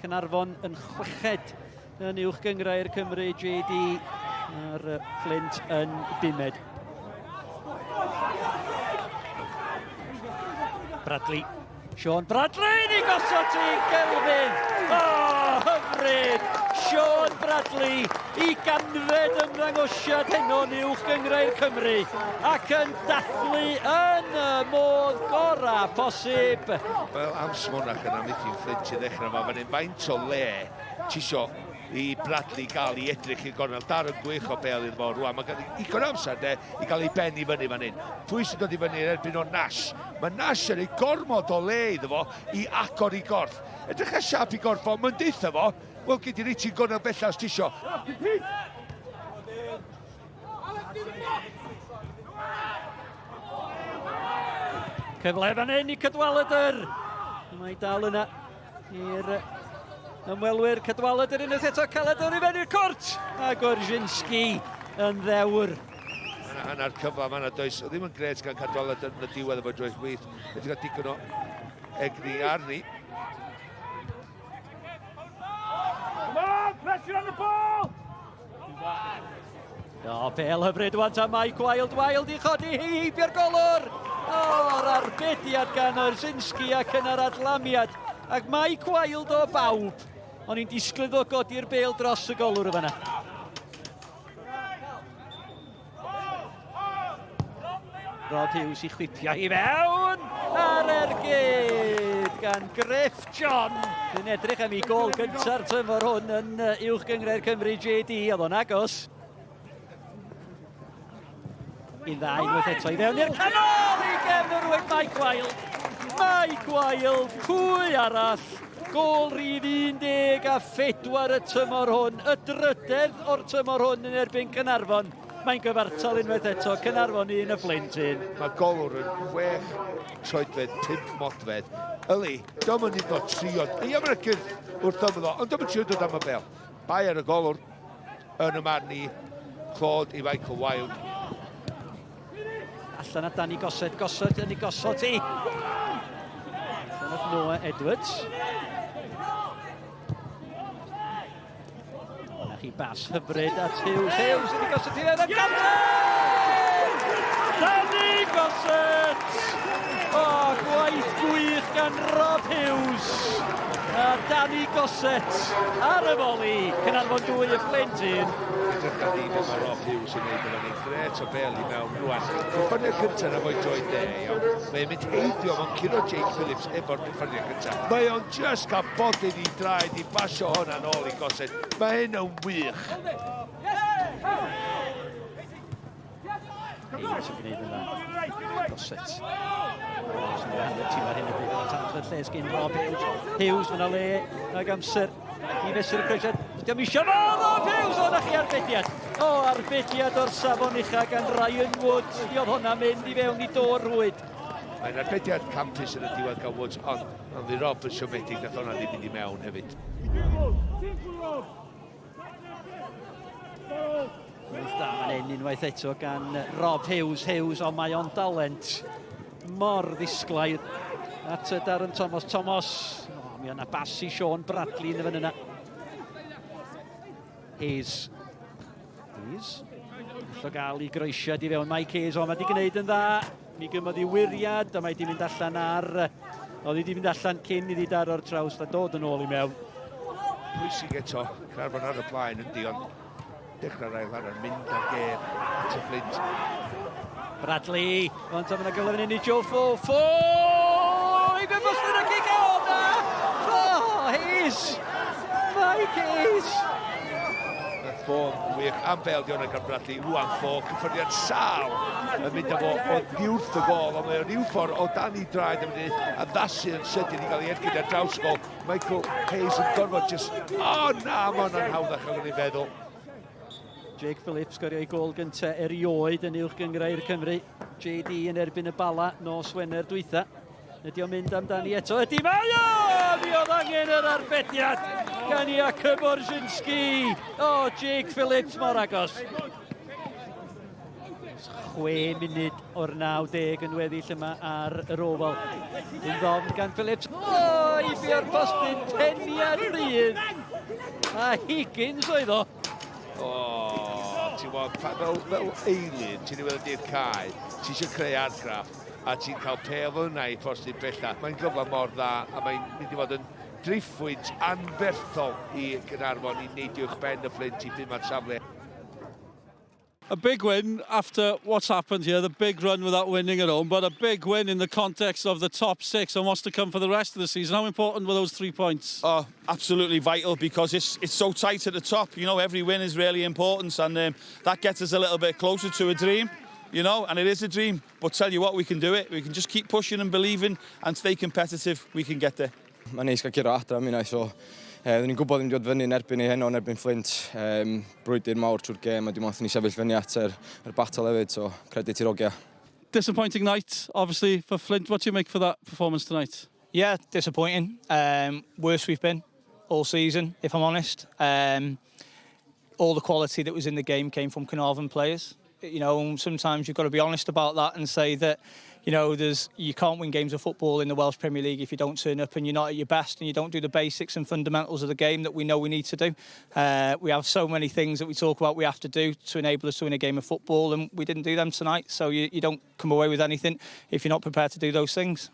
Caernarfon yn chweched yn uwch gynghrair Cymru, JD a'r Fflint yn bumed. Bradley, Sion Bradley, ni gosod i Gelfyn. Hyfryd! Sion Bradley i ganfed ymddangosiad heno yn uwch gynghrair Cymru ac yn dathlu yn y modd gorau posib. Wel, am smonach yna mithi'n Fflint i ddechrau yma, fan hyn faint o le tisio i Bradley gael i edrych i'r gornel, dar yn gwych o bel iddo fo rwan. Mae gan i gon amser i gael ei ben i fyny fan hyn. Pwy sy'n dod i fyny erbyn o Nash? Mae Nash yn ei gormod o le iddo fo i agor i gorff. Edrych a siap i gorff o, mae'n deitha fo, wel gyd i reiti gornel bella os tisio. Cyfle fan hyn i Cadwaladr. Mae dal yna i'r ymwelwyr. Cadwaladr unwaith eto Caledwr i fewn i'r cwrt. A Gorzinski yn ddewr. Hanna'r cyfla fan'na does, o ddim yn gret gan Cadwaladr yn y diwedd efo drwy'r gwyth. Wedi cael digon o egni arni. Pressure on the ball! Bel hyfryd wan ta Mike Wild i chodi heibio'r golwr. O'r arbediad gan Orzinski ac yn yr adlamiad. Ac Mike Wild o bawb. O'n i'n disgwyl o godi'r bel dros y golwr y fanna. Rod Hughes i chwipio i fewn ar ergyd gan Griff John. Dwi'n edrych am ei gol gynta'r tymor hwn yn uwch gynghrair Cymru JD, oedd o'n agos. Un dda unwaith eto i fewn i'r canol i gefn o'r wing Mike Wild. Mike Wild, pwy arall? Gol rhif 14 y tymor hwn, y drydedd o'r tymor hwn yn erbyn Caernarfon. Mae'n gyfartal unwaith eto, Caernarfon 1 y Fflint 1. Mae golwr yn 6 troedfedd, 5 modfedd. Yli, dyma ni'n dod trio. Ei am yna gyrdd wrth ymwneud, ond dyma trio dod am y bel. Bai ar y golwr yn y marn ni, clod i Michael Wild. Allan at Danny Gosset yn ei gosod i. Allan at Noah Edwards. I bas hyfryd at Hughes yn ei gosod i fewn yn Gosset! Danny Gosset! Gwaith gwych gan Rob Hughes. A Danny Gosset ar y foli. Caernarfon 2 y Fflint 1. Edrych ar ni beth mae Rob Hughes yn neud efo ni. Gret o bel i mewn rwan. Cyffyniad cyntaf na fo'i droed de, iawn. Mae'n mynd heidio, mae'n curo Jake Phillips efo'r cyffyniad cyntaf. Mae o'n just cael bodyn i draed i basio hwnna nôl i Gosset. Mae hyn yn wych. Hughes yn gwneud yna. Gosset. Sy'n rhan y tîm ar hyn y byd. Tanach y lles gyn Rob Hughes. Hughes fyna le ag amser i fesur y croesiad. Diolch eisiau fo, Rob Hughes o'na chi arbediad. Arbediad o'r safon ucha gan Ryan Wood. Diodd hwnna mynd i fewn i dor rwyd. Mae'n arbediad campus yn y diwedd gan Woods, ond fi Rob yn siomedig nath hwnna ddim mynd i mewn hefyd. Wyth da fan unwaith eto gan Rob Hughes. Ond mae o'n dalent mor ddisglair at Darren Thomas. Mi o'na bas i Sion Bradley yn y fan yna. Hayes. Allo gael i groesiad i fewn Mike Hayes, ond mae wedi gwneud yn dda. Mi gymodd i wiriad, a mae wedi mynd allan ar... Oedd wedi mynd allan cyn iddi daro'r traws a dod yn ôl i mewn. Pwysig eto, Caernarfon ar y blaen yndi, ond dechrau'r ail ar mynd ar ger at y Fflint. Bradley, ond tam yna gyfle fan hyn i Joe Fo. I be bwys yn y gig o hwnna! Hayes! Mike Hayes! Ffôn wych am bel di hwnna gan Bradley, rwan Fo, cyffyniad sal yn mynd â fo o ddiwrth y gol, ond mae rhyw ffordd o dan i draed yn mynd addasu yn sydyn i gael ei ergyd ar draws gol. Michael Hayes yn gorfod just, na, mae hwnna'n hawddach o'n i'n feddwl. Jake Phillips sgorio ei gol gyntaf erioed yn uwch gynghrair Cymru. JD yn erbyn y bala nos Wener dwytha. Ydy o'n mynd amdani eto? Ydy mae o! Mi oedd angen yr arbediad gan Jakub Orzinski. Jake Phillips mor agos. 6 munud o'r 90 yn weddill yma ar yr ofal. Yn ddofn gan Phillips. O, i bio'r postyn, teniad rydd. A Higgins oedd o. O, ti'n gwybod, fel eilydd, ti'n gwybod i'r cae, ti eisiau creu argraff, a ti'n cael pêl hwnna i postyn bella. Mae'n gyfle mor dda, a mae'n mynd i fod yn driffwynt anferthol i Caernarfon i neidio uwchben y Fflint i ffilm ar safle. A big win after what's happened here, the big run without winning at home, but a big win in the context of the top 6 and what's to come for the rest of the season. How important were those 3 points? Oh, absolutely vital because it's so tight at the top. You know, every win is really important and that gets us a little bit closer to a dream, you know, and it is a dream. But tell you what, we can do it. We can just keep pushing and believing and stay competitive. We can get there. Mae'n neis gael curo adra am hynna, so Dyn ni'n gwybod ddim wedi dod fyny yn erbyn ni heno, yn erbyn Fflint. Brwydyr mawr trwy'r gêm, a dwi'n meddwl ni sefyll fyny at yr battle hefyd, so credit i'r ogia. Disappointing night, obviously, for Flint. What do you make for that performance tonight? Yeah, disappointing. Worst we've been all season, if I'm honest. All the quality that was in the game came from Caernarfon players. You know, sometimes you've got to be honest about that and say that, you know, you can't win games of football in the Welsh Premier League if you don't turn up and you're not at your best and you don't do the basics and fundamentals of the game that we know we need to do. We have so many things that we talk about we have to do to enable us to win a game of football, and we didn't do them tonight. So you don't come away with anything if you're not prepared to do those things.